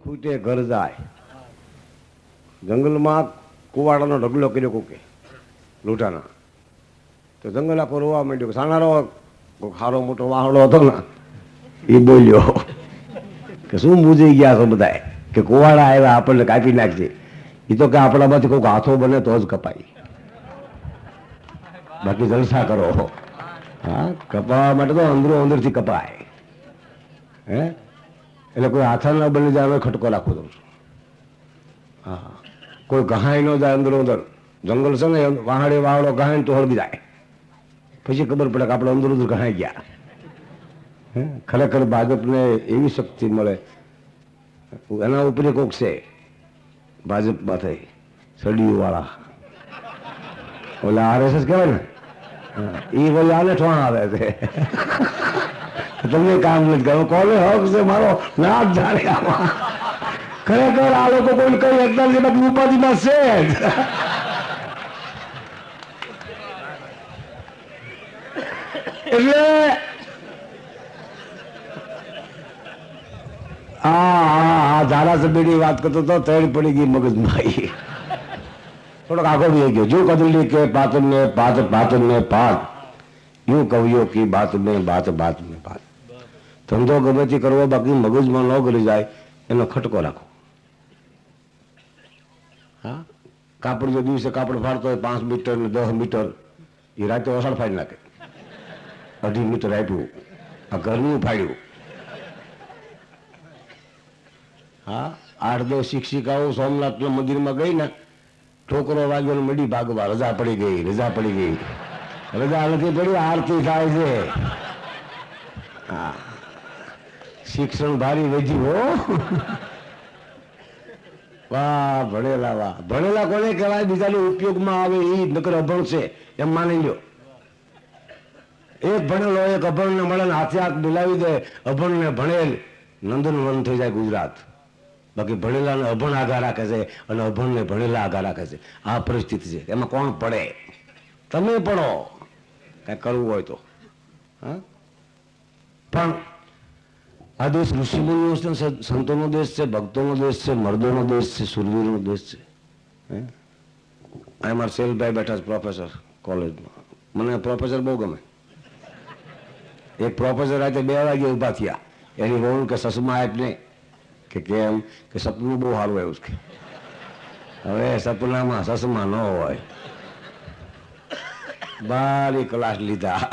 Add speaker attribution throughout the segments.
Speaker 1: ખૂટે ઘર જાય. જંગલમાં કુવાડાનો ઢગલો કર્યો કોકે લૂંટાના, તો જંગલ આખો રોવા માંડ્યો. સાનારો સારો મોટો વાહડો હતો ને એ બોલ્યો કે શું મૂજી ગયા છો બધા, કે કુવાડા આવ્યા આપણને કાપી નાખશે. એ તો કે આપણામાંથી કોઈક હાથો બને તો જ કપાય, બાકી જલસા કરો. હા, કપાવા માટે તો અંદરો અંદરથી કપાય. હે એટલે કોઈ હાથા ના બની જાય ખટકો રાખવો દઉં છું. હા, કોઈ ગહાય ન જાય અંદરો અંદર. જંગલ છે ને વાહડે વાહડો ગહાય તો હળગી જાય, પછી ખબર પડે કે આપણે અંદર અંદર ગહાઈ ગયા. ખરેખર ભાજપને એવી શક્તિ મળે, એના ઉપર કોક છે ભાજપમાં થઈ સડીઓ વાળા, ઓલા RSS કહેવાય ને, એ બોલે આને ઠોણ આવે છે. તમને કામ નથી કરો, કોને હક છે મારો ના જ જાણે. આમાં ખરેખર આ લોકો કોઈ કઈ એકદમ જે બાકી ઉપાધિમાં છે જ. એટલે હા ધારાસભ્યની વાત કરતો તો તળ પડી ગઈ મગજમાં. થોડોક આગળ થઈ ગયો. જો કદલી કે પાત્ર ને પાત, પાત્ર ને પાત, યું કવિયો કી બાત મેં બાત, બાત મેં બાત. ધંધો ગમે તે કરવો, બાકી મગજમાં ન કરી જાય એનો ખટકો રાખો. હા, કાપડ જો દિવસે કાપડ ફાડતો હોય 5 મીટર ને 10 મીટર, એ રાતે ઓસાડ ફાડી નાખે. 2.5 મીટર આપ્યું, આ ઘરનું ફાડ્યું. હા, 8-10 શિક્ષિકાઓ સોમનાથના મંદિરમાં ગઈ ને, ઠોકરો વાગ્યો ને મડી ભાગવા, રજા પડી ગઈ, રજા પડી ગઈ. રજા નથી પડી, આરતી થાય છે. હા, શિક્ષણ ભારી વેજી હો. વાહ ભણેલા, વાહ ભણેલા કોને કહેવાય? બીજાને ઉપયોગમાં આવે એ નકર અભણ છે એમ માની લો. એક ભણેલો એક અભણ ને મળે, હાથે હાથ મિલાવી દે, અભણ ને ભણેલ નંદનવન થઈ જાય ગુજરાત. બાકી ભણેલાને અભણ આગા રાખે છે અને અભણને ભણેલા આગા રાખે છે. આ પરિસ્થિતિ છે. એમાં કોણ પડે? તમે પડો કઈ કરવું હોય તો. હા, પણ આ દેશ ઋષિમુનિઓ છે, સંતોનો દેશ છે, ભક્તોનો દેશ છે, મર્દોનો દેશ છે, સુરવીરનો દેશ છે. અમારા શેલભાઈ બેઠા છે પ્રોફેસર કોલેજમાં. મને પ્રોફેસર બહુ ગમે. એક પ્રોફેસર આજે 2 વાગે ઉભા થયા, એની વહુ કે સસમા આપ નહીં, કે કેમ? કે સપનું બહુ સારું આવ્યું છે. હવે સપનામાં સસમા ન હોય. બારી ક્લાસ લીધા.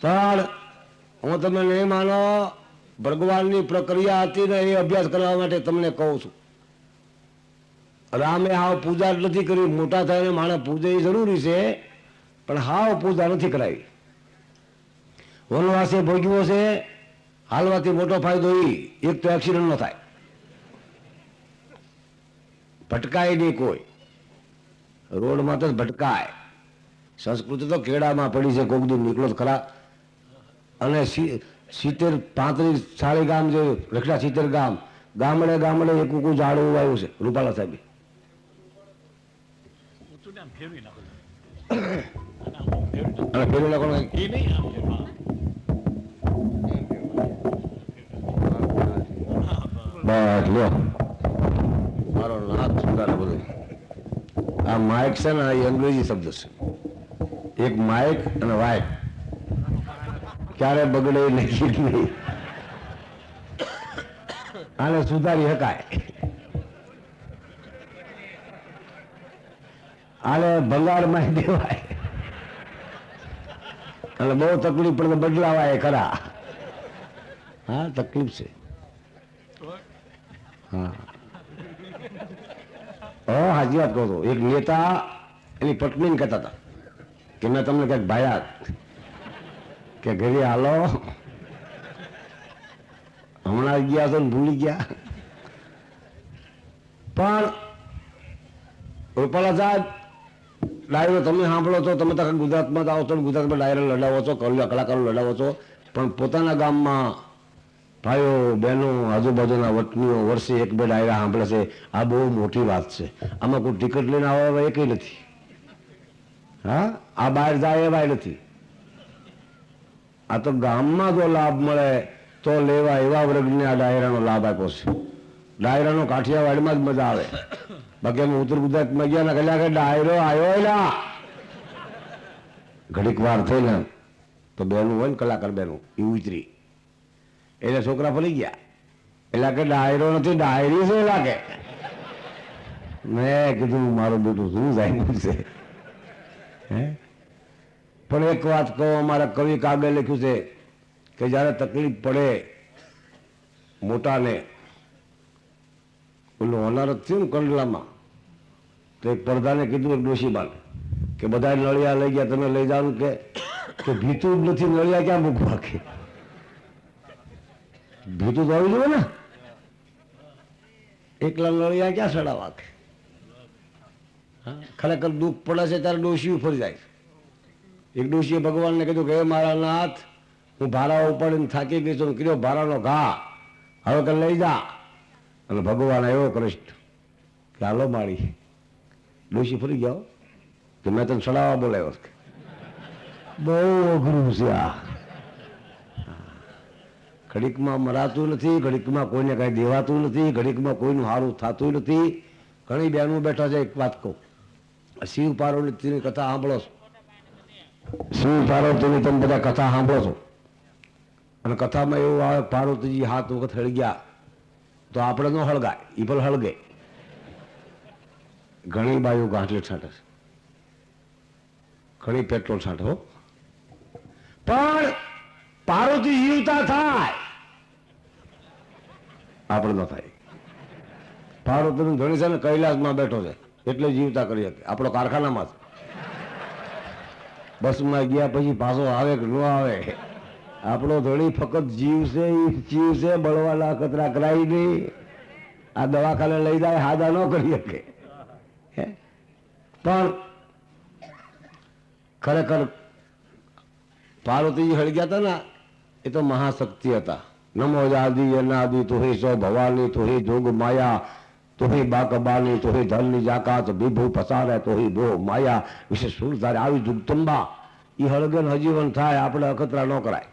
Speaker 1: પણ હું તમને નહીં માનો, ભગવાનની પ્રક્રિયા હતી ને એ અભ્યાસ કરવા માટે તમને કહું છું. રામે હાવ પૂજા જ નથી કરી. મોટા થઈને માણસ પૂજે એ જરૂરી છે, પણ હાવ પૂજા નથી કરાવી. વનવાસે ભોગવ્યો છે, હાલવાથી મોટો ફાયદો એક તો એક્સિડન્ટ ન થાય, ભટકાય નહીં કોઈ. રોડમાં તો ભટકાય. સંસ્કૃતિ તો કેળામાં પડી છે, કોક દી નીકળો ખરા. અને 70-35 સારી ગામ જે રખડા 70 ગામ, ગામડે ગામડે એક કુકુ ઝાડવું આવ્યું છે રૂપાલા સાહેબ. અને ફેરવી નાખો બસ લ્યો, મારો નાક સુધારે બધું. આ માઇક છે ને, એ અંગ્રેજી શબ્દ છે. એક માઇક અને વાઇક ક્યારે બગડે નક્કી નહીં. આને સુધારી શકાય. આને ભંગારમાં દેવાય અને બહુ તકલીફ પડે બદલાવાય ખરા. હા, તકલીફ છે. હા, હાજી વાત કહો છો. એક નેતા એની પત્નીને કહેતા હતા કે મેં તમને ક્યાંક ભાયા કે ઘરે હાલો, હમણાં ગયા તો ભૂલી ગયા. પણ રૂપાલા સાહેબ ડાયરો તમે સાંભળો છો, તમે તો ગુજરાતમાં જ આવો છો, ગુજરાતમાં ડાયરો લડાવો છો, કલાકારો લડાવો છો, પણ પોતાના ગામમાં ભાઈઓ બહેનો આજુબાજુના વતનીઓ વર્ષે 1-2 ડાયરા સાંભળે છે. આ બહુ મોટી વાત છે. આમાં કોઈ ટિકિટ લઈને આવવા એ કઈ નથી. હા, આ બહાર જાય એવાય નથી. આ તો ગામમાં જો લાભ મળે તો લેવા એવા વર્ગને આ ડાયરાનો લાભ આપ્યો છે. ડાયરાનો કાઠિયાવાડમાં જ મજા આવે, બાકી અમે ઉત્તર ગુજરાતમાં ગયા ને કલાક ડાયરો આવ્યો ના ઘડીક વાર થઈ ને તો બેનું હોય ને કલાકાર બેનું એ ઉતરી એટલે છોકરા ફરી ગયા, એટલે કે ડાયરો નથી ડાયરી છે. એલા કે મેં કીધું મારું બેટું શું જાય છે. હે પણ એક વાત કહો, અમારા કવિ કાગળ લખ્યું છે કે જ્યારે તકલીફ પડે મોટાને, પેલું હોનારત થયું ને કંડલામાં, તો એક પ્રધાને કીધું એક ડોશીબાને કે બધા નળિયા લઈ ગયા, તમે લઈ જાવ કે ભીતું જ નથી, નળિયા ક્યાં મૂકવા કે ભીતું તો આવી જોઈએ ને, એકલા નળિયા ક્યાં ચડાવવા કે. ખરેખર દુઃખ પડે છે ત્યારે ડોશી ફરી જાય. એક ડોશીએ ભગવાનને કીધું કે મારા નાથ, હું ભારા ઉપાડીને થાકી ગઈ છું, કીધો ભારાનો ઘા હવે કે લઈ જા. અને ભગવાન એવો કૃષ્ણ કે હાલો મારી ડોશી ફરી જાઓ કે મેં તને ચડાવવા બોલાવ્યો. બહુ અઘરું છે આ. ઘડીકમાં મરાતું નથી, ઘડીકમાં કોઈને કાંઈ દેવાતું નથી, ઘડીકમાં કોઈનું સારું થતું નથી. ઘણી બહેનો બેઠા છે. એક વાત કહું, શિવ પાર્વતીની કથા સાંભળો છો, શિવ પાર્વતીની તમે બધા કથા સાંભળો છો, અને કથામાં એવું આવે પાર્વતીજી 7 વખત હળગ્યા તો આપણે ન હળગાય, એ પણ હળગે. ઘણી બાયું ગાંઠલે છાંટે છે, ઘણી પેટ્રોલ છાંટે હો, પણ પાર્વતી જીવતા થાય આપણે ન થાય. પાર્વતીનું ધણી છે ને કૈલાસમાં બેઠો છે એટલે જીવતા કરી શકે, આપણો કારખાનામાં છે. બસમાં ગયા પછી પાછો આવે કે ન આવે, આપણો ધણી ફક્ત જીવશે, જીવશે, બળવાના કતરા કરાવી નહીં, આ દવાખાને લઈ જાય હાદા ન કરી શકે. પણ ખરેખર પાર્વતીજી હળગ્યા હતા ને એ તો મહાશક્તિ હતા. નમો આદિ અનાદિ તુહી સો ભવાની તુહી જોગ માયા તુહી બાકબાની તુહી ધનની જાકાત વિભુ પસારે તુહી બો માયા વિશે સુર ધારે આવી જુગતંબા એ હળગન હજીવન થાય, આપણે અખતરા ન કરાય.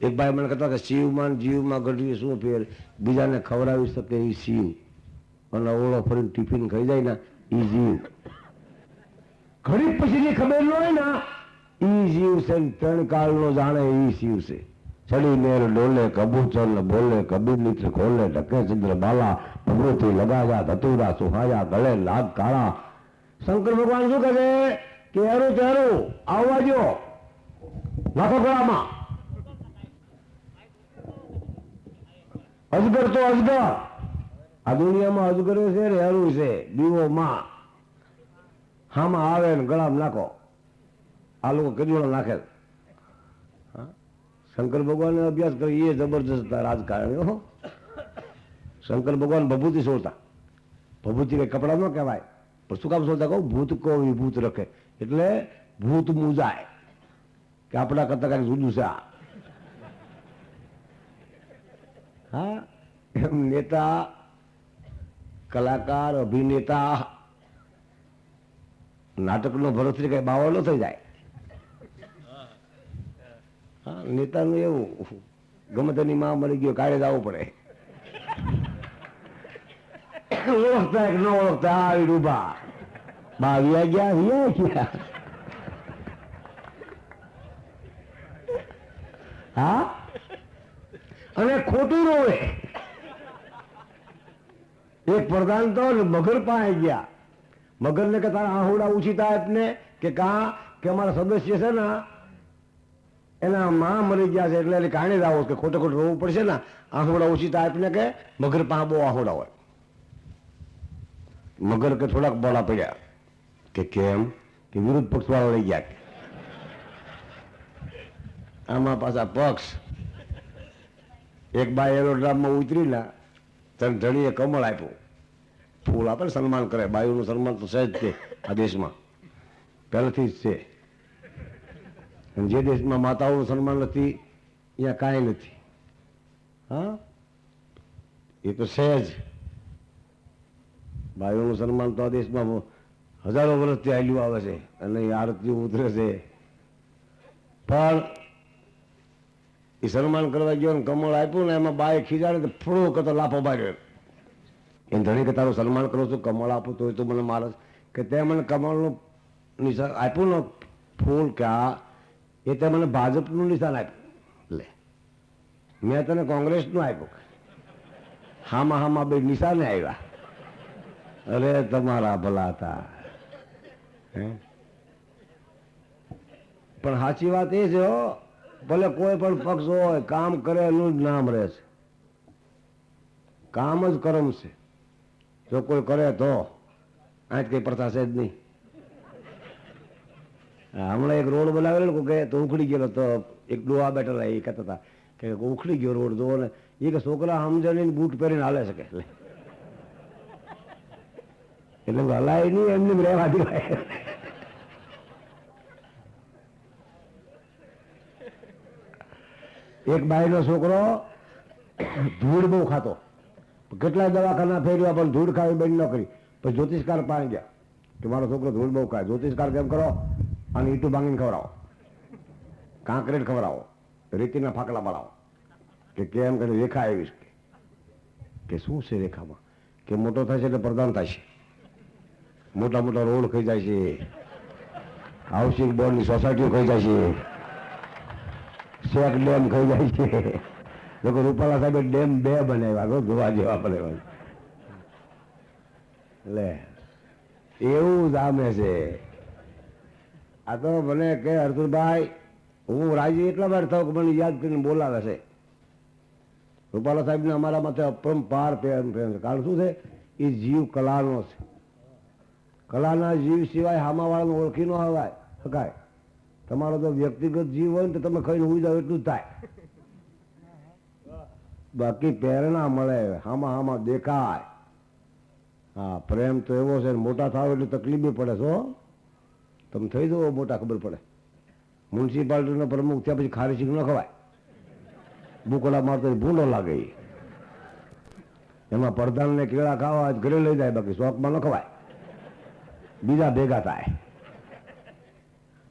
Speaker 1: એક ભાઈ મને કહેતા કે શિવમાં જીવમાં ઘડવી શું ફેર, બીજાને ખવડાવી શકે એ શિવ, અને ઓળો ફરીને ટિફિન ખાઈ જાય ને એ જીવ. ઘડી પછીની ખબર ન હોય ને ઈ જીવ છે, 3 કાળનો જાણે ઈ શિવ છે. ચડી મેર ડોલે કબૂતર ને બોલે, કબીર મિત્ર ખોલે ઢકે ચંદ્ર બાલા, પ્રવૃત્તિ લગાવ્યા ધતુરા સુહાયા ગળે લાગ કાળા. શંકર ભગવાન શું કહે કે એરું તેરું આવવા જો નાખો ગળામાં. અજગર તો અજગર, આ દુનિયામાં અજગર છે ને એરું છે દીવો માં, હામાં આવે ને ગળામાં નાખો. આ લોકો કેટલો નાખે. શંકર ભગવાન અભ્યાસ કરી એ જબરજસ્ત રાજકારણી હો. શંકર ભગવાન ભભૂતિ છોડતા, ભભૂતિ કઈ કપડા ન કહેવાય, પણ શું કામ છોડતા કહું, ભૂત કો વિભૂત રખે, એટલે ભૂત મૂજાય કે આપણા કરતા કઈ જુદું છે. હા, એમ નેતા, કલાકાર, અભિનેતા, નાટકનો ભરતરી કઈ બાવળ ન થઈ જાય. હા, નેતાનું એવું ગમે તેની માં મળી ગયો કાળે જવું પડે. ઓળખતા કે ન ઓળખતા આવી રૂબા બા વ્યા ગયા. હા, અને ખોટું રોવે. એક પ્રધાન તો મગર પાસે ગયા, મગર ને કે તારા આહુડા ઉછીતા ને કે કા કે અમારા સદસ્ય છે ને એના માં મરી ગયા છે એટલે કારણે જ આવો કે ખોટે ખોટું રોવું પડશે ને, આહુડા ઉછીતા આપને કે મગર પાસે બહુ આહુડા હોય. મગર કે થોડાક બોલા પડ્યા કે કેમ કે વિરુદ્ધ પક્ષ વાળા લઈ ગયા. આમાં પાછા પક્ષ એક બાય એરોડ્રામમાં ઉતરી ના તને ધણીએ કમળ આપ્યું, ફૂલ આપે ને સન્માન કરે, બાયુનું સન્માન તો સહેજ છે આ દેશમાં પહેલેથી જ છે. જે દેશમાં માતાઓનું સન્માન નથી અહીંયા કાંઈ નથી. હા, એ તો સહેજ. બાયુનું સન્માન તો આ દેશમાં હજારો વર્ષથી હાલ્યું આવે છે અને આરતી ઉતરે છે. પણ એ સન્માન કરવા ગયો ને કમળ આપ્યું ને એમાં બાએ ખીજાડે તો ફળો કરતો લાફો માર્યો. એને ધણી કે તારું સન્માન કરું છું, કમળ આપું તો તું મને મારે કે તે મને કમળનું નિશાન આપ્યું ને ફૂલ કે આ એ તે મને ભાજપનું નિશાન આપ્યું, લે મેં તને કોંગ્રેસનું આપ્યું. હામાં હામાં બે નિશાને આવ્યા. અરે તમારા ભલા હતા. પણ સાચી વાત એ છે, હો ભલે કોઈ પણ પક્ષ હોય, કામ કરે એનું જ નામ રહે છે. કામ જ કર્મ છે. જો કોઈ કરે તો આજ કઈ પ્રથા છે જ નહીં. હમણાં એક રોડ બનાવેલો કે તો ઉખડી ગયેલો, તો એક ડોહા બેઠેલા એ કહેતા હતા કે ઉખડી ગયો રોડ જોવો ને, એ કે છોકરા સમજે નહીં બૂટ પહેરીને હાલે શકે એટલે હલાય નહીં, એમને રહેવા દેવાય. એક બાઈનો છોકરો ધૂળ બહુ ખાતો, કેટલાય દવાખાના ફેરવ્યા પણ ધૂળ ખાવી બંધ ન કરી. પછી જ્યોતિષકાર પાસે ગયા કે મારો છોકરો ધૂળ બહુ ખાય, જ્યોતિષકાર કેમ કરો, અને ઈટું ભાંગીને ખવડાવો, કાંકરેટ ખવડાવો, રેતીના ફાકડા બનાવો. કે કેમ કે રેખા આવીશ કે શું છે રેખામાં, કે મોટો થાય છે એટલે પ્રધાન થાય છે, મોટા મોટા રોડ ખાઈ જાય છે, હાઉસિંગ બોર્ડની સોસાયટીઓ ખાઈ જાય છે, શેક ડેમ ખાઈ જાય છે. લોકો રૂપાલા સાહેબે ડેમ 2 બનાવ્યા, જોવા જેવા બનાવ્યા. એટલે એવું જામે છે. આ તો મને કે અર્જુનભાઈ હું રાજી એટલા વાર થયો કે મને યાદ કરીને બોલાવે છે. રૂપાલા સાહેબને અમારા માથે અપરંપાર પ્રેમ છે. કારણ શું છે, એ જીવ કલાનો છે. કલાના જીવ સિવાય હામાવાળાને ઓળખી ન શકાય. તમારો તો વ્યક્તિગત જીવ હોય ને તો તમે ખાઈને હોઈ જાવ એટલું જ થાય, બાકી પ્રેરણા મળે, હામાં હામાં દેખાય. હા, પ્રેમ તો એવો છે. મોટા થાવ એટલે તકલીફ બી પડે છો. તમે થઈ દો મોટા, ખબર પડે. મ્યુનિસિપાલિટીનો પ્રમુખ ત્યાં પછી ખારી શીખ ન ખવાય, બુકડા મારતો ભૂંડો લાગે. એમાં પ્રધાનને કેળા ખાવા ઘરે લઈ જાય, બાકી શોખમાં ન ખવાય, બીજા ભેગા થાય.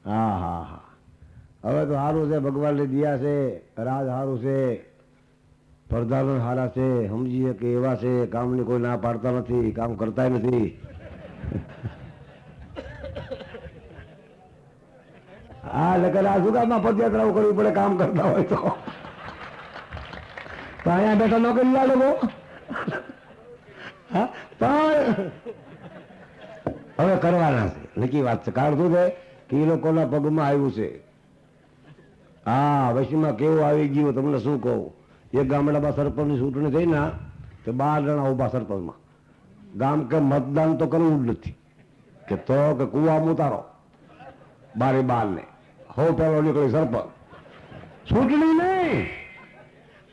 Speaker 1: હા હા હા, હવે તો સારું છે, ભગવાનની દયા છે, રાજ સારું છે, પ્રધાનો સારા છે, સમજીએ કે એવા છે, કામની કોઈ ના પાડતા નથી, કામ કરતા નથી. હા, એટલે આ શું કામમાં પદયાત્રાઓ કરવી પડે કામ કરતા હોય તો અહીંયા બેઠા ન કરી લા લોકો. પણ હવે કરવાના છે, નક્કી વાત છે. કારણ શું છે કે એ લોકોના પગમાં આવ્યું છે. હા, વૈશ્વમાં કેવું આવી ગયું તમને શું કહું. એક ગામડામાં સરપંચની ચૂંટણી થઈ ને તો 12 જણા ઉભા સરપંચમાં. ગામ કે મતદાન તો કરવું જ નથી, કે તો કે કુવામાં ઉતારો 12 ને હો પેલો નીકળી સરપંચ. ચૂંટણી નહીં,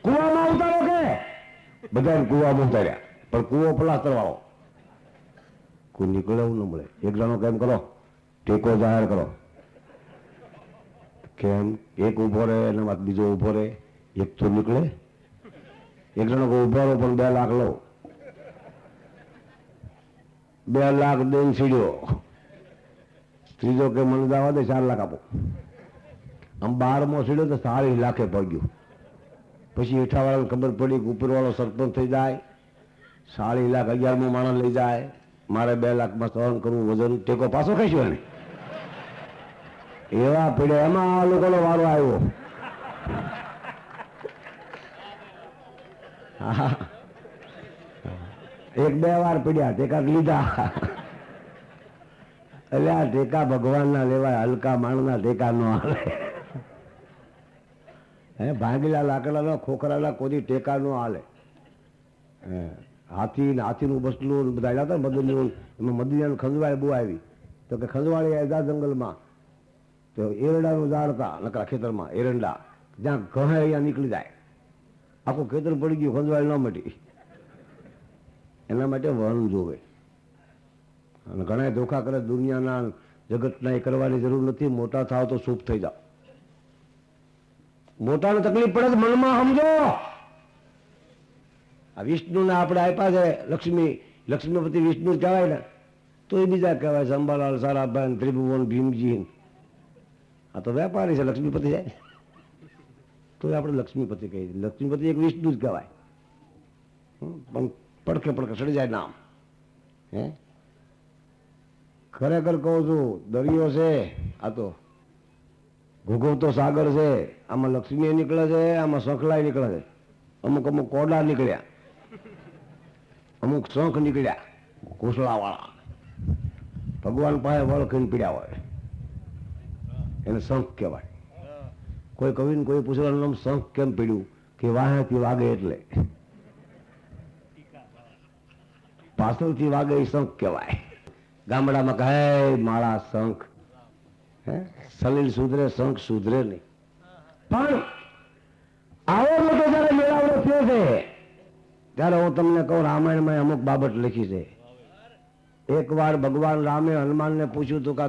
Speaker 1: કુવામાં ઉતારો કે બધા કુવામાં ઉતાર્યા, પણ કુવો પ્લાસ્ટર વાળો કોઈ નીકળે એવું ન મળે. એક જણો કેમ કરો, ટેકો જાહેર કરો. કેમ એક ઉભો રહે અને બીજો ઉભો રહે, એક તો નીકળે. એક જણો ઉભો રહો પણ 2 લાખ લો, 2 લાખ દઈને સીડ્યો. ત્રીજો કે મને જવા દે 4 લાખ આપો. આમ 12મો સીડ્યો તો 40 લાખે પગ્યું. પછી હેઠાવાળાને ખબર પડી કે ઉપરવાળો સરપંચ થઈ જાય, 40 લાખ 11મો માણસ લઈ જાય, મારે 2 લાખમાં સહન કરવું, વજન ટેકો પાછો ખાઈશું એને. એવા પડ્યા. એમાં આ લોકોનો વારો આવ્યો. એક 2 વાર પડ્યા, ટેકા લીધા. એટલે આ ટેકા ભગવાનના લેવાય, હલકા માણના ટેકા ન હાલે. ભાંગેલા લાકડાના ખોખરાના કોઈ ટેકા ન હાલે. હાથીનું બસલું બધા હતા ને મદનનું, એમાં મદનિયાનું ખંજવાળ બહુ આવી. તો કે ખંજવાળી આવ્યા જંગલમાં, તો એરંડાનું ઝાડ હતા નકરા ખેતરમાં, એરંડા જ્યાં ઘહે અહીંયા નીકળી જાય. આખું ખેતર પડી ગયું, ખંજવાળ ન મટી. એના માટે વન જોવે. અને ઘણા ધોખા કરે દુનિયાના જગતના, એ કરવાની જરૂર નથી. મોટા થાવ તો સૂપ થઈ જાઓ. મોટાને તકલીફ પડે તો મનમાં સમજો. આ વિષ્ણુને આપણે આપ્યા છે લક્ષ્મીપતિ વિષ્ણુ કહેવાય ને, તો એ બીજા કહેવાય છે, અંબાલાલ, સારાભાઈ, ત્રિભુવન, ભીમજી. આ તો વેપારી છે, લક્ષ્મીપતિ જાય. તો આપણે લક્ષ્મીપતિ કહીએ. લક્ષ્મીપતિ એક વિષ્ણુ જ કહેવાય, પણ પડખે પડખે સડી જાય નામ. હે ખરેખર કહું છું, દરિયો છે આ તો ભૂગવતો સાગર છે. આમાં લક્ષ્મી નીકળે છે, આમાં શંખલાય નીકળે છે. અમુક અમુક કોડા નીકળ્યા, અમુક શંખ નીકળ્યા ઘોસલા વાળા. ભગવાન પાસે વળખીને પીડ્યા હોય એને શંખ કહેવાય. કોઈ કવિને કોઈ પૂછવાનું નામ શંખ કેમ પીડ્યું, કે વાહેથી વાગે એટલે પાછળથી વાગે એ શંખ કહેવાય. ગામડામાં કહે માળા શંખ. હે સલીલ સુધરે, શંખ સુધરે નહીં. પણ આવો મોટો જયારે મેળાવડો થયો છે ત્યારે હું તમને કહું, રામાયણમાં અમુક બાબત લખી છે. એક વાર ભગવાન રામે હનુમાનને પૂછ્યું હતું કે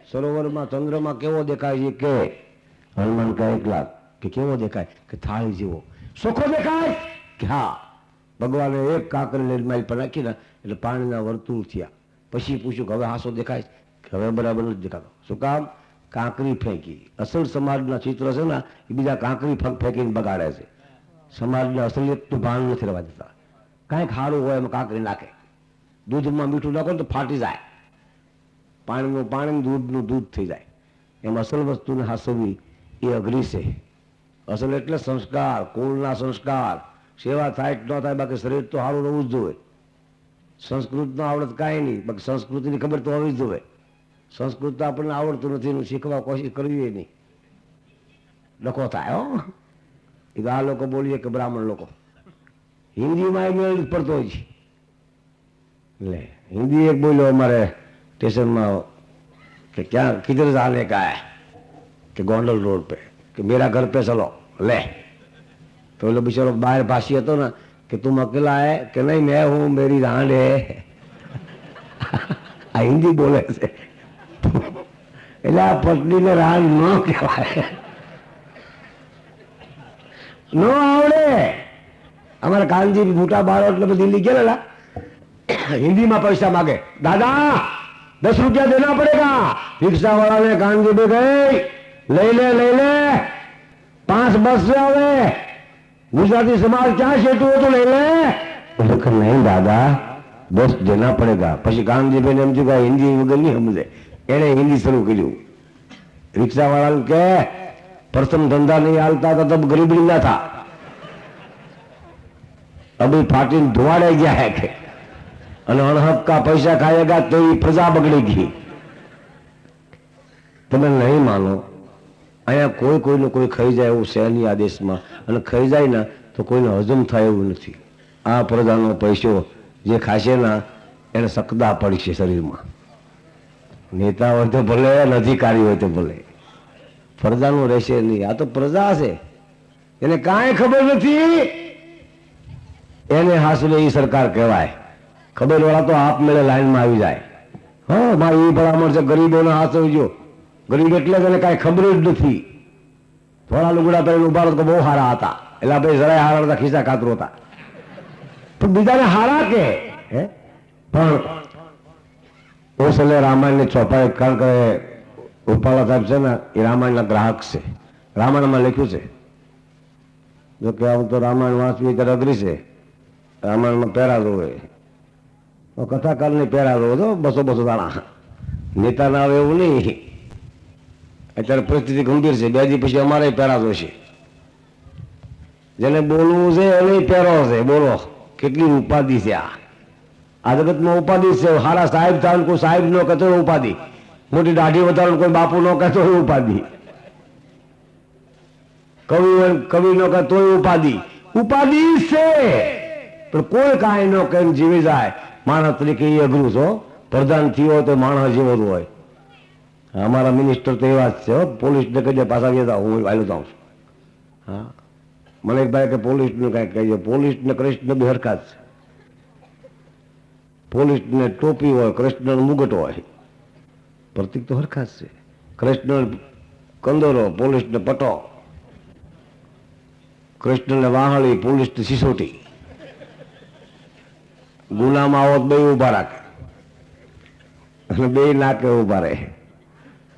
Speaker 1: સરોવરમાં ચંદ્રમાં કેવો દેખાય છે? કે હનુમાન કહે એકલા. કે કેવો દેખાય? કે થાળી જેવો. સુખો દેખાય? કે હા. ભગવાને એક કાંકરી લઈને મારી પર નાખી ને એટલે પાણીના વર્તુળ થયા. પછી પૂછ્યું કે હવે હાસો દેખાય? કે હવે બરાબર નથી દેખાતો. શું કામ? કાંકરી ફેંકી. અસલ સમાજના ચિત્ર છે ને એ બીજા કાંકરી ફેંકીને બગાડે છે. સમાજને અસલિયતનું ભાન નથી રહેવા દેતા. કાંઈક સારું હોય એમાં કાંકરી નાખે. દૂધમાં મીઠું નાખો ને તો ફાટી જાય. પાણીનું પાણી, દૂધનું દૂધ થઈ જાય. એમ અસલ વસ્તુને હાસવવી એ અઘરી છે. અસલ એટલે સંસ્કાર, કુળના સંસ્કાર. સેવા થાય કે ન થાય, બાકી શરીર તો સારું રહેવું જ જોઈએ. સંસ્કૃતનો આવડત કાંઈ નહીં, બાકી સંસ્કૃતિની ખબર તો હોવી જ જોઈએ. સંસ્કૃત તો આપણને આવડતું નથી, એનું શીખવા કોશિશ કરવી નહીં. ડખો થાય. હો એ આ લોકો બોલીએ કે બ્રાહ્મણ લોકો હિન્દીમાં મેળ પડતો હોય છે. એટલે હિન્દી એક બોલ્યો અમારે स्टेशन कि क्या किधर जाने का है? कि गोंडल रोड पे. कि मेरा घर पे चलो. ले तो बोले बेचारो बाहर भाषी હતો ને कि तुम अकेला है? कि नहीं मैं हूँ, मेरी रांड है. આ હિન્દી બોલે છે એટલે આ પત્નીને રાંડ ન કહેવાય, ન આવડે. અમારા કાનજી મોટા બાળો એટલે દિલ્હી ગયેલા, हिंदी में पैसा मांगे. दादा 10 रुपया देना पड़ेगा. रिक्शा वाला ने कानजी भी गई, ले ले 5 बस से आवे. गुजराती समाज क्या सेटू हो तो ले ले. नहीं दादा 10 देना पड़ेगा. પછી કાનજી ભાઈ એમ થયું હિન્દી વગર નહીં સમજે, એને હિન્દી શરૂ કર્યું. रिक्शा वाला के प्रथम धंधा नहीं हालता था तब गरीबी ना था, अभी पार्टी धुआड़े गया है के અને અણહક કા પૈસા ખાएगा તો એ પ્રજા બગડેગી. તમે નહીં માનો, અહીંયા કોઈ કોઈનું કોઈ ખાઈ જાય એવું છે નહીં આ દેશમાં, અને ખાઈ જાય ને તો કોઈને હજમ થાય એવું નથી. આ પ્રજાનો પૈસો જે ખાશે ને એને સકદા પડશે શરીરમાં. નેતા હોય તો ભલે, અધિકારી હોય તો ભલે, પ્રજાનું રહેશે નહીં. આ તો પ્રજા છે, એને કાંઈ ખબર નથી, એને હાસલે એ સરકાર કહેવાય. ખબર વાળા તો આપમેળે લાઈનમાં આવી જાય. હા મારી એ ભલામણ છે, ગરીબોને હાચવજો. ગરીબ એટલે એને કાંઈ ખબર જ નથી. થોડા લુગડા પહેરીને ઉભા તો બહુ હારા હતા, એટલે ભાઈ જરાય હારા હતા, ખિસ્સા કાતરો હતા, પણ બીજાને હારા કે હે. પણ ઓસલે રામાયણની ચોપાઈ, કારણ કે ઉપાલા સાહેબ છે ને એ રામાયણના ગ્રાહક છે. રામાયણમાં લખ્યું છે, જો કે આમ તો રામાયણ વાંચવી ત્યારે અઘરી છે. રામાયણમાં પહેરાતો હોય કથાકારની પહેરાતો હતો 200 દાણા. નેતા ના આવે એવું નહીં. અત્યારે પરિસ્થિતિ ગંભીર છે. 2 દી પછી અમારે પહેરાતો છે. જેને બોલવું છે એને પહેરો છે. બોલો કેટલી ઉપાધિ છે આ જગતમાં. ઉપાધિ છે. સારા સાહેબ થાય કોઈ સાહેબ ન કહેતો ઉપાધિ, મોટી દાઢી વધારે કોઈ બાપુ ન કહેતો ઉપાધિ, કવિ ન કહેતો ઉપાધિ. ઉપાધિ છે પણ કોઈ કાંઈ ન કહે જીવી જાય. માણસ તરીકે એ અઘરું છો. પ્રધાન થયો તો માણસ જેવો જ હોય. અમારા મિનિસ્ટર તો એવા જ છે. પોલીસને કહી દે પાછા જતા હું વાયલો જાઉં છું. હા મને એક ભાઈ કે પોલીસનું કાંઈક કહીએ. પોલીસને કૃષ્ણ બી હરખા જ છે. પોલીસને ટોપી હોય, કૃષ્ણનો મુગટ હોય, પ્રતિક તો હરખા જ છે. કૃષ્ણ કંદોરો, પોલીસને પટો. કૃષ્ણને વાહળી, પોલીસને સિસોટી. ગુનામાં આવો બે ઉભા રાખે અને બે નાકે ઉભા રહે.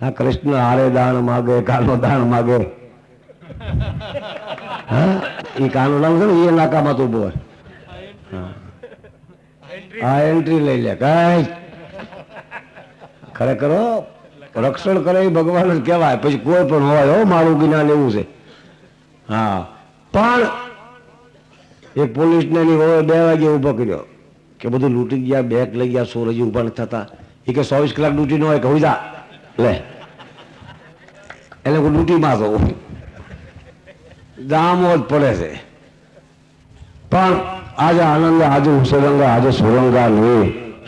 Speaker 1: આ કૃષ્ણ હારે દાણ માગે, કાનો દાણ માગે. હા એ કાનું નામ છે ને એ નાકામાં તો ઉભો હોય. હા એન્ટ્રી લઈ લે કઈ ખરેખર રક્ષણ કરે એ ભગવાન જ કહેવાય. પછી કોઈ પણ હોય હો મારું જ્ઞાન એવું છે. હા પણ એ પોલીસને હોય 2 વાગે ઉભો કર્યો કે બધું લૂંટી ગયા, બેગ લઈ ગયા, સોર હજી ઉભા નથી થતા. એ કે 24 કલાક ડ્યુટી ન હોય કે હોય જા લે એટલે હું ડ્યુટીમાં તો જામો જ પડે છે. પણ આજે આનંદ, આજે ઉસરંગ, આજે સુરંગા લે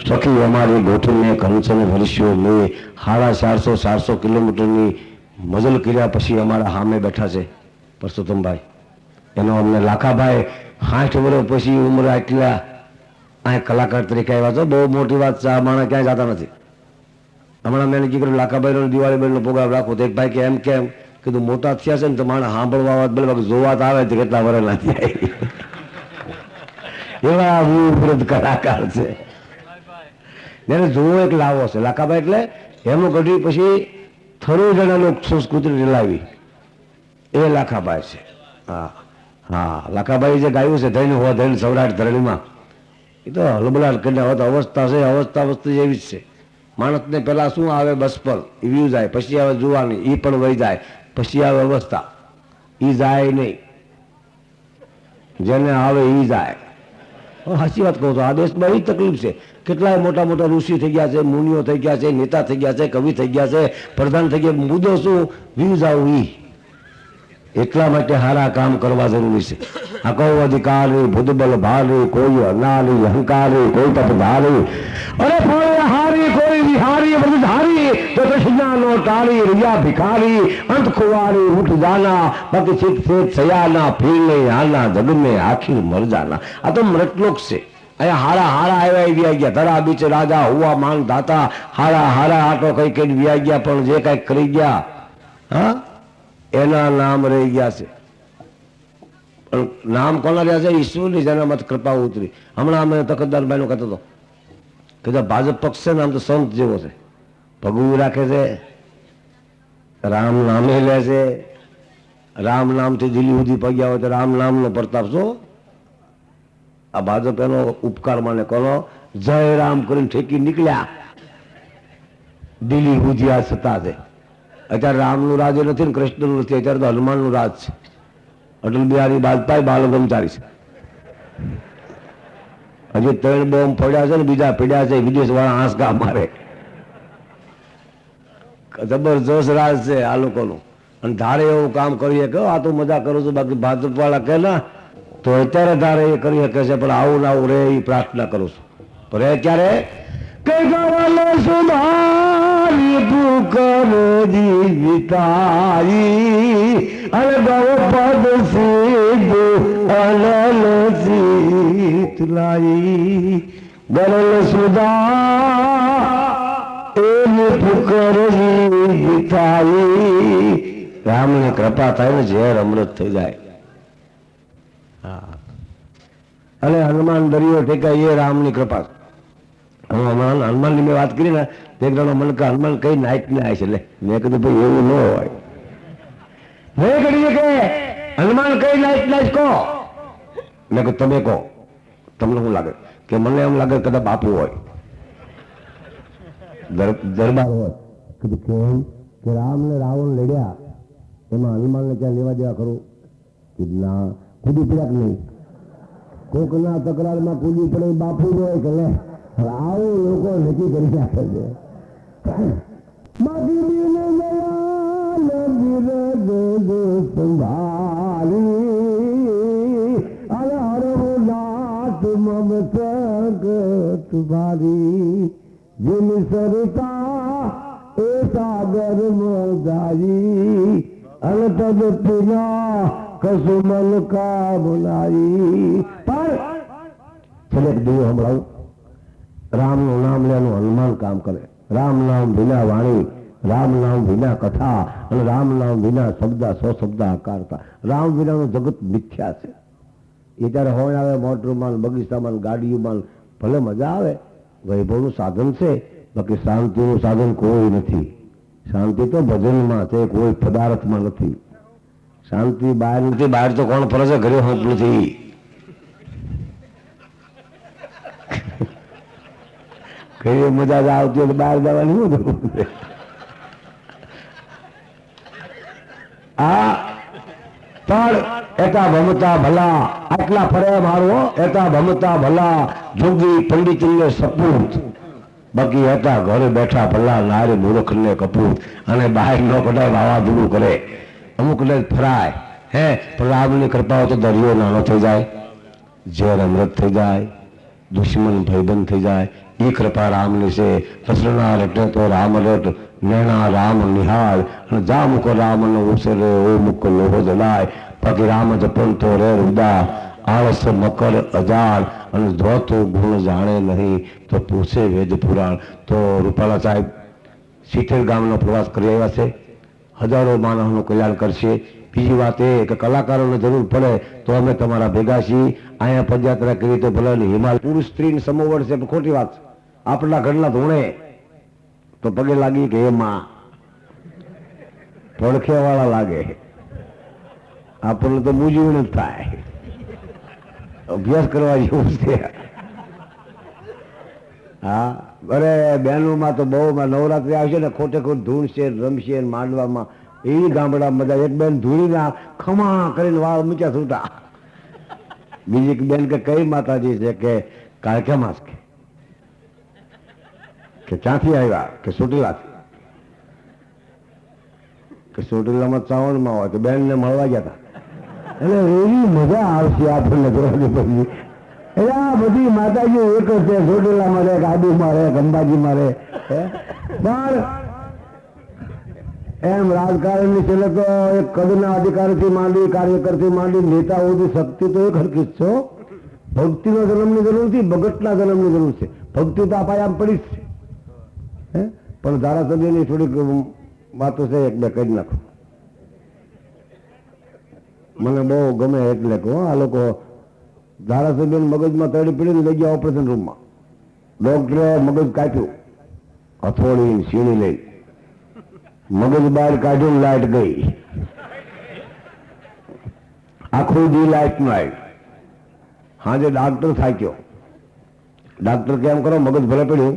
Speaker 1: સખી અમારી ગોઠવીને કંચન વર્ષીઓ લે 450 કિલોમીટરની મજલ કર્યા પછી અમારા સામે બેઠા છે પરસોત્તમભાઈ. એનો અમને લાખાભાઈ 60 વર્ષ પછી ઉંમર આટલા આ કલાકાર તરીકે આવ્યા તો બહુ મોટી વાત છે. આ માણસ ક્યાંય જતા નથી. હમણાં મેં નક્કી કર્યું લાખાભાઈનો દિવાળી બેનનો પ્રોગ્રામ રાખો તો એક ભાઈ કે એમ કેમ કીધું મોટા થયા છે ને તો માણસ સાંભળવા વાત બોલવા જોવા તો આવે તો કેટલા વર્ષ નથી આવી એવા વિવૃત કલાકાર છે. એને જોવો એક લાવો છે લાખાભાઈ એટલે એમનું કઢી પછી થોડું જણા લોક સંસ્કૃતિ લાવી એ લાખાભાઈ છે. હા હા લાખાભાઈ જે ગાયું છે ધૈન હોવા ધૈન સૌરાષ્ટ્ર ધરણીમાં એ તો હલબલાટ કરીને હવે તો અવસ્થા છે. અવસ્થા વસ્તુ એવી જ છે. માણસને પેલા શું આવે બસ પર એ વ્યૂ જાય, પછી આવે જોવાની એ પણ વહી જાય, પછી આવે અવસ્થા એ જાય નહીં, જેને આવે એ જાય. સાચી વાત કહું તો આ દેશમાં એ તકલીફ છે. કેટલાય મોટા મોટા ઋષિ થઈ ગયા છે, મુનિઓ થઈ ગયા છે, નેતા થઈ ગયા છે, કવિ થઈ ગયા છે, પ્રધાન થઈ ગયા. મુદ્દો શું વ્યૂઝ આવું એ એટલા માટે સારા કામ કરવા જરૂરી છે. આ કહું અધિકારી ભૂતબલ ભારી કોઈ અનારી અહંકારી કોઈ તપધારી અરે ફળ હારી કોઈ વિહારી બધું ધારી તો કૃષ્ણા નો ટાળી રિયા ભિખારી અંત ખુવારી ઉઠ જાના બાકી ચિત સેત સયાના ફીરને આના જગને આખીર મર જાના. આ તો મૃતલોક છે. અહીંયા હારા હારા આવ્યા વ્યા ગયા. ધરા બીચ રાજા હુવા માન દાતા હારા હારા આટો કઈ કઈ વ્યા ગયા પણ જે કઈક કરી ગયા હા એના નામ રહી ગયા છે. પણ નામ કોના રહ્યા છે? ઈશ્વરની જેના મત કૃપા ઉતરી. હમણાં અમે તકતદારભાઈ નો કહેતો હતો કે ભાજપ પક્ષ છે ને આમ તો સંત જેવો છે. ભગવું રાખે છે, રામ નામે લે છે, રામ નામથી દિલ્હી સુધી પગ્યા હોય તો રામ નામનો પ્રતાપ છો. આ ભાજપ એનો ઉપકાર માને કોનો? જય રામ કરીને ઠેકી નીકળ્યા દિલ્હી સુધી આ સત્તા છે. અત્યારે રામનું રાજ નથી ને કૃષ્ણનું નથી, અત્યારે તો હનુમાનનું રાજ છે. અટલ બિહારી વાજપેયી બાલ બ્રહ્મચારી છે. હજી 3 બોમ્બ પડ્યા છે ને બીજા પડ્યા છે. વિદેશ વાળા આંસકા મારે. જબરજસ્ત રાજ છે આ લોકોનું. અને ધારે એવું કામ કરીએ કે આ તો મજા કરું છું, બાકી ભાજપ વાળા કે ના તો અત્યારે ધારે એ કરી શકે છે. પણ આવું ના આવું રે એ પ્રાર્થના કરું છું. પણ એ ક્યારે કઈ ગવાલો સુધારી પુકર જીવિતાઈ અને ગવ પદ સીધુ અનલ સીતલાઈ ગરલ સુધા એની પુકર જીવિતાઈ. રામની કૃપા થાય ને ઝેર અમૃત થઈ જાય. હા અને હનુમાન દરિયો ટેકાય એ રામની કૃપા. હનુમાનની મેં વાત કરી ને એક જણો મને કે હનુમાન કઈ નાઈટ ને આવે છે. એટલે મેં કીધું ભાઈ એવું ન હોય. મેં કહ્યું કે હનુમાન કઈ નાઈટ નાઈટ કહો. મેં કહ્યું તમે કહો તમને શું લાગે? કે મને એમ લાગે કદાચ બાપુ હોય, દરબાર હોય. કીધું કેમ? કે રામ ને રાવણ લડ્યા એમાં હનુમાન ને ક્યાં લેવા દેવા ખરું? કીધું ના કૂદી પડ્યા નહીં. કોક ના તકરારમાં કૂદી પડે બાપુ હોય કે લે આવું લોકો નક્કી કરી નાખે છે. જેની સરતા એ સાગર મોદારી અને તદ પીના કસુમલ કા બોલાઈ. પણ છેલ્લે દિયો હમણાં રામનું નામ લેવાનું હનુમાન કામ કરે. રામ નામ વિના વાણી, રામ નામ વિના કથા અને રામ નામ વિના શબ્દ સો શબ્દ આકારતા. રામ વિનાનું જગત મિથ્યા છે. એ ત્યારે હોય આવે મોટરમાં બગીચામાં ગાડીઓમાં ભલે મજા આવે, વૈભવનું સાધન છે, બાકી શાંતિનું સાધન કોઈ નથી. શાંતિ તો ભજનમાં છે, કોઈ પદાર્થમાં નથી. શાંતિ બહાર નથી, બહાર તો કોણ ફરે છે, ઘરે હોપ નથી. ઘરે મજા આવતી હોય બહાર જવાની શું જરૂર છે? આ પણ એતા ભમતા ભલા આટલા ફરે મારો, એતા ભમતા ભલા જોગી પંડિતને સપૂત, બાકી હતા ઘરે બેઠા ભલા નારે મૂર્ખ ને કપૂત. અને બહાર ન કઢાય વાવાઝોડું કરે, અમુક ને ફરાય હે, પણ રામની કૃપા હોય તો દરિયો નાનો થઈ જાય, ઝેર અમૃત થઈ જાય, દુશ્મન ભયબંધ થઈ જાય. એ કૃપા રામની છે. કૃષ્ણના રટે તો રામ રટ, નૈણા રામ નિહાળ, અને જા મુકો રામ નો ઉછરે ઓ મુકો લોહો જલાય. બાકી રામ જપન તો રે ઉદા, આળસ મકર અજાણ, અને ધોતો ગુણ જાણે નહીં તો પૂછે વેદ પુરાણ. તો રૂપાલા સાહેબ સિત્તેર ગામનો પ્રવાસ કરી આવ્યા છે, હજારો માનવનું કલ્યાણ કરશે. બીજી વાત એ કે કલાકારોને જરૂર પડે તો અમે તમારા ભેગા છીએ. અહીંયા પદયાત્રા કરી તો ભલે નહીં, હિમાલય પુરુષ સ્ત્રીને સમોવડ છે, પણ ખોટી વાત છે. આપણા ઘરના ધૂણે તો પગે લાગી કે એમાં પડખે વાળા લાગે, આપણને તો મૂંઝવણ જ થાય. અભ્યાસ કરવા જેવું છે. હા, અરે બહેનોમાં તો બહુ નવરાત્રી આવશે ને, ખોટે ખોટ ધૂણશે, રમશે, માંડવામાં એવી ગામડા મજા. એક બેન ધૂળીના ખમા કરીને વાળ મૂક્યા છૂટા. બીજી એક બેન કે કઈ માતાજી છે? કે કાળકામાં કે ક્યાંથી આવ્યા? કે ચોટીલાથી. કે ચોટીલામાં શ્રાવણમાં હોય કે બેન ને મળવા ગયા હતા. એટલે એવી મજા આવશે આપણને જોવાની. પછી એટલે આ બધી માતાજી એક જ છે, ચોટીલામાં રહે, આદુમાં રહે, અંબાજીમાં રહે. પણ એમ રાજકારણની છેલ્લે તો એક કદના અધિકારીથી માંડી, કાર્યકરથી માંડી, નેતા સુધી શક્તિ તો એક હરકી જ છો. ભક્તિનો જન્મની જરૂર નથી, ભગતના જન્મની જરૂર છે. ભક્તિ તો આપાય આમ પડી જ છે. પણ ધારાસભ્યની થોડીક વાતો છે, એક બે કરી નાખો. મને બહુ ગમે એટલે કહું. આ લોકો ધારાસભ્ય મગજમાં તળી પડીને લઈ ગયા ઓપરેશન રૂમમાં. ડોક્ટરે મગજ કાપ્યું, હથોડી સીણી લઈ, મગજ બહાર કાઢ્યું, લાઈટ ગઈ. આખું દી લાઈટ નો આવી. હાજે ડાક્ટર થાક્યો. ડાક્ટર કેમ કરો, મગજ ભલે પડ્યું,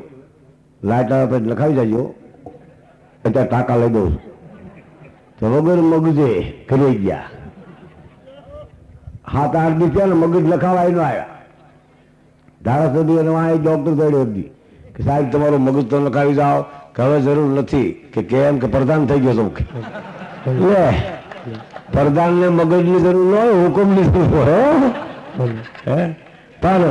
Speaker 1: લાઈટ આવે પછી લખાવી જાજો, એટલે ટાંકા લઈ દઉં. તો વગર મગજે કરી ગયા. 7-8 દી થયા ને મગજ લખાવાય ન આવ્યા. ધારાસભ્ય ડોક્ટર દોડ્યો હતી કે સાહેબ તમારું મગજ તો લખાવી જાઓ. કે હવે જરૂર નથી. કે કેમ? કે પ્રધાન થઈ ગયો છો. લે, પ્રધાન ને મગજ ની જરૂર ન હોય, હુકમ ની જરૂર હોય. પણ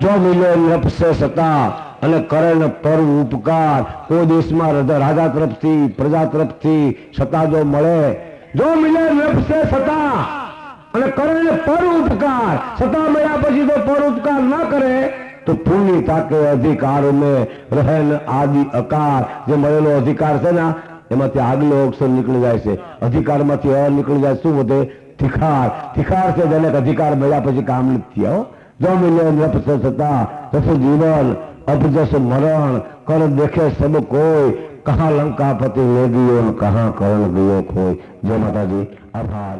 Speaker 1: જો મિલે નફસે સતા અને કરે ને પર ઉપકાર, કોઈ દેશમાં રાજા તરફથી, પ્રજા તરફથી સત્તા જો મળે, જો મિલે નફસે સતા અને કરે ને પર ઉપકાર, સત્તા મળ્યા પછી તો પર ઉપકાર ના કરે તો પુણ્ય તાકે અધિકાર में રહે આદિ અકાર. જે મળેલો અધિકાર છે ને એમાંથી આગલો અક્ષર નીકળી જાય છે, અધિકારમાંથી અ નીકળી જાય. શું વધે? ધિખાર. ધિખાર છે જેને અધિકાર મળ્યા પછી કામ નથી થયો. જો મિલે નફસે સતા તથુ જીવન અપજસ મરણ કર દેખે સબ કોઈ, કહાं લંકાપતિ ले गयो कहां कर्ण गयो खोई. जय माता जी. आभार.